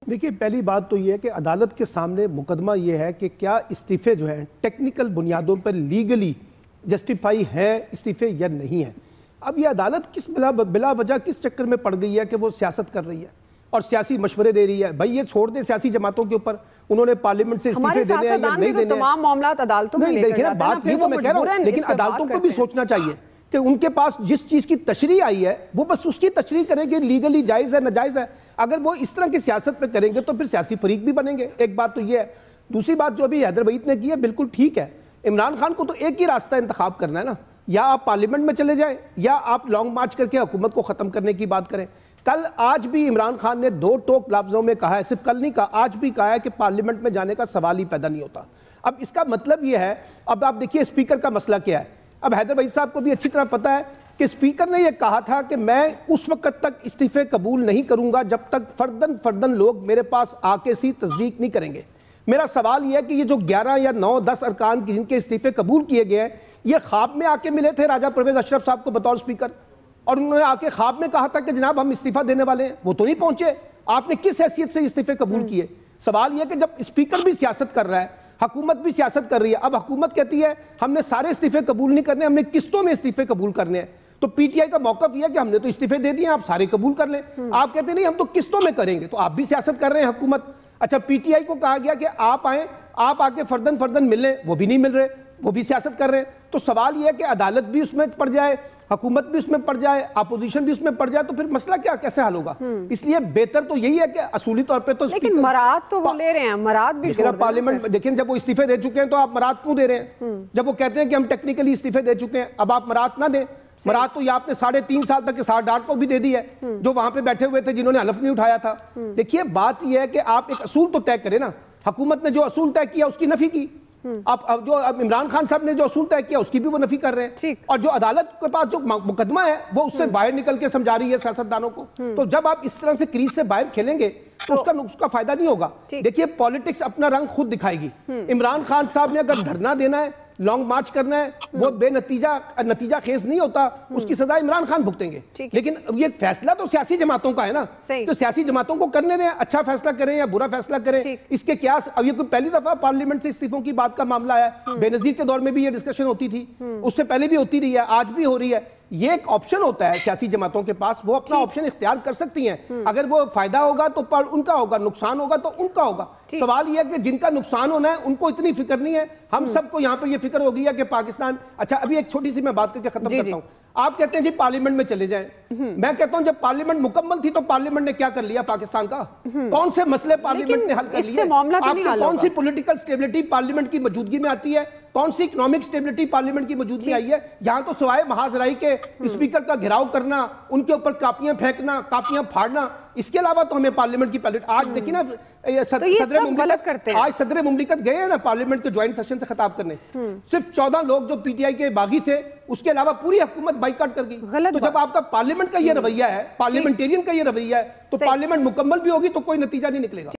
دیکھیے پہلی بات تو یہ ہے کہ عدالت کے سامنے مقدمہ یہ ہے کہ کیا استعفے جو ہیں ٹیکنیکل بنیادوں پر لیگلی جسٹیفائی ہے استعفے یا نہیں ہے. اب یہ عدالت کس بلا وجہ کس چکر میں پڑ گئی ہے کہ وہ سیاست کر رہی ہے اور سیاسی مشورے دے رہی ہے. بھائی یہ چھوڑ دیں سیاسی جماعتوں کے اوپر, انہوں نے پارلیمنٹ سے استعفے دینے ہیں یا نہیں دینے ہیں. تمام معاملات عدالتوں میں لے کر جاتے ہیں. بات یہ تو میں کہہ رہا ہوں, لیکن عدالتوں کو بھی سوچنا چاہیے کہ ان کے پاس جس چیز کی تشریح آئی ہے وہ بس اس کی تشریح کریں کہ لیگلی جائز ہے ناجائز ہے. اگر وہ اس طرح کی سیاست پہ کریں گے تو پھر سیاسی فریق بھی بنیں گے. ایک بات تو یہ ہے. دوسری بات جو ابھی حیدر وحید نے کی ہے بالکل ٹھیک ہے. عمران خان کو تو ایک ہی راستہ انتخاب کرنا ہے نا, یا آپ پارلیمنٹ میں چلے جائیں یا آپ لانگ مارچ کر کے حکومت کو ختم کرنے کی بات کریں. آج بھی عمران خان نے دو ٹوک لفظوں میں کہا ہے, صرف کل نہیں کہا, آج بھی کہا ہے کہ پارلیمنٹ میں جانے کا سوال ہی پیدا نہیں ہوتا. اب اس کا مطلب یہ ہے, اب آپ دیکھیے اسپیکر کا مسئلہ کیا ہے. اب حیدر وحید صاحب کو بھی اچھی طرح پتا ہے کہ اسپیکر نے یہ کہا تھا کہ میں اس وقت تک استعفے قبول نہیں کروں گا جب تک فردن لوگ میرے پاس آ کے تصدیق نہیں کریں گے. میرا سوال یہ ہے کہ یہ جو 11 یا 9 10 ارکان جن کے استعفے قبول کیے گئے ہیں, یہ خواب میں آ کے ملے تھے راجہ پرویز اشرف صاحب کو بطور اسپیکر, اور انہوں نے آ کے خواب میں کہا تھا کہ جناب ہم استعفیٰ دینے والے ہیں؟ وہ تو نہیں پہنچے. آپ نے کس حیثیت سے استعفے قبول کیے؟ سوال یہ کہ جب اسپیکر بھی سیاست کر رہا ہے, حکومت بھی سیاست کر رہی ہے, اب حکومت کہتی ہے ہم نے سارے استعفے قبول نہیں کرنے, ہم نے قسطوں میں استعفے قبول کرنے ہیں, تو پی ٹی آئی کا موقف یہ ہے کہ ہم نے تو استعفے دے دیے, آپ سارے قبول کر لیں. آپ کہتے ہیں نہیں ہم تو قسطوں میں کریں گے, تو آپ بھی سیاست کر رہے ہیں حکومت. اچھا پی ٹی آئی کو کہا گیا کہ آپ آئیں, آپ آ کے فردن مل لیں, وہ بھی نہیں مل رہے, وہ بھی سیاست کر رہے ہیں. تو سوال یہ ہے کہ عدالت بھی اس میں پڑ جائے, حکومت بھی اس میں پڑ جائے, اپوزیشن بھی اس میں پڑ جائے, تو پھر مسئلہ کیا کیسے حل ہوگا؟ اس لیے بہتر تو یہی ہے کہ اصولی طور پہ تو لیکن مراد تو وہ لے رہے ہیں, مراد بھی چھوڑ پارلیمنٹ دیکھیں جب وہ استعفے دے چکے ہیں تو آپ مراد کیوں دے رہے ہیں؟ جب وہ کہتے ہیں کہ ہم ٹیکنیکلی استعفے دے چکے ہیں, اب آپ مراد نہ دیں. مراد تو یہ آپ نے 3.5 سال تک سار ڈاٹ کو بھی دے دی ہے جو وہاں پہ بیٹھے ہوئے تھے جنہوں نے حلف نہیں اٹھایا تھا. دیکھیے بات یہ ہے کہ آپ ایک اصول تو طے کریں نا. حکومت نے جو اصول طے کیا اس کی نفی کی, اب جو عمران خان صاحب نے جو اصول طے کیا اس کی بھی وہ نفی کر رہے ہیں, اور جو عدالت کے پاس جو مقدمہ ہے وہ اس سے باہر نکل کے سمجھا رہی ہے سیاستدانوں کو. تو جب آپ اس طرح سے کریز سے باہر کھیلیں گے تو اس کا فائدہ نہیں ہوگا. دیکھیے پالیٹکس اپنا رنگ خود دکھائے گی. عمران خان صاحب نے اگر دھرنا دینا ہے, لانگ مارچ کرنا ہے, وہ بے نتیجہ خیز نہیں ہوتا, اس کی سزا عمران خان بھگتیں گے. لیکن یہ فیصلہ تو سیاسی جماعتوں کا ہے نا, تو سیاسی جماعتوں کو کرنے دیں, اچھا فیصلہ کریں یا برا فیصلہ کریں. اس کے کیا اب یہ کوئی پہلی دفعہ پارلیمنٹ سے استعفوں کی بات کا معاملہ آیا ہے؟ بے نظیر کے دور میں بھی یہ ڈسکشن ہوتی تھی, اس سے پہلے بھی ہوتی رہی ہے, آج بھی ہو رہی ہے. یہ ایک آپشن ہوتا ہے سیاسی جماعتوں کے پاس, وہ اپنا آپشن اختیار کر سکتی ہیں. اگر وہ فائدہ ہوگا تو ان کا ہوگا, نقصان ہوگا تو ان کا ہوگا. سوال یہ ہے کہ جن کا نقصان ہونا ہے ان کو اتنی فکر نہیں ہے. ہم سب کو یہاں پر یہ فکر ہو گئی ہے کہ پاکستان, اچھا ابھی ایک چھوٹی سی میں بات کر کے ختم کرتا ہوں. آپ کہتے ہیں جی پارلیمنٹ میں چلے جائیں, میں کہتا ہوں جب پارلیمنٹ مکمل تھی تو پارلیمنٹ نے کیا کر لیا پاکستان کا؟ کون سے مسئلے پارلیمنٹ نے حل کر لیے؟ آپ کی کون سی پولیٹیکل سٹیبلٹی پارلیمنٹ کی موجودگی میں آتی ہے؟ کون سی اکنامک سٹیبلٹی پارلیمنٹ کی موجودگی میں آئی ہے؟ یہاں تو سوائے محاذ رائی کے اسپیکر کا گھراؤ کرنا, ان کے اوپر کاپیاں پھینکنا, کاپیاں پھاڑنا, اس کے علاوہ تو ہمیں پارلیمنٹ کی آج دیکھیں نا صدر مملکت گئے ہیں نا پارلیمنٹ کے جوائنٹ سیشن سے خطاب کرنے, صرف 14 لوگ جو پی ٹی آئی کے باغی تھے, اس کے علاوہ پوری حکومت بائیکاٹ کر گئی. تو جب آپ کا پارلیمنٹ کا یہ رویہ ہے, پارلیمنٹیرین کا یہ رویہ ہے, تو پارلیمنٹ مکمل بھی ہوگی تو کوئی نتیجہ نہیں نکلے گا.